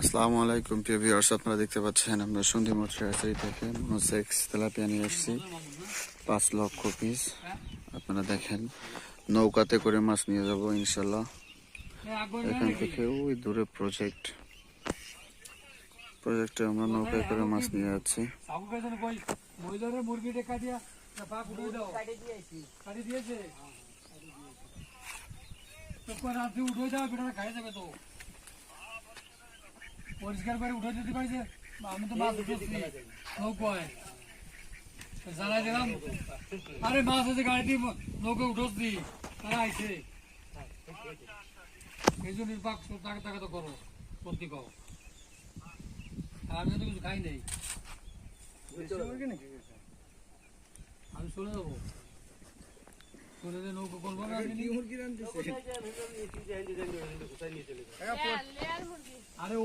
আসসালামু আলাইকুম প্রিয় ভিউয়ার্স, আপনারা দেখতে পাচ্ছেন আমরা সন্ধি মৎস্যারি থেকে মনোসেক্স তেলাপিয়া নিয়ে আসছি 5 লক্ষ পিস। আপনারা দেখেন নৌকাতে করে মাছ নিয়ে যাব ইনশাল্লাহ। এখান থেকে ওই দূরে প্রজেক্টে আমরা নৌকায় করে মাছ নিয়ে যাচ্ছি। পরিষ্কার করে উঠে দিতে পারছে। আমি তো মাছ উঠেছি নৌকায় জ্বালাই দিলাম। আরে মাছ আছে গাড়ি দিয়ে নৌকা উঠোচ্ছি, তারা আইছে এই জন্য টাকা টাকা তো করো সত্যি কও। আমি তো কিছু খাই নাই, আমি চলে যাবো। চলে যে নৌকা করবো না আরে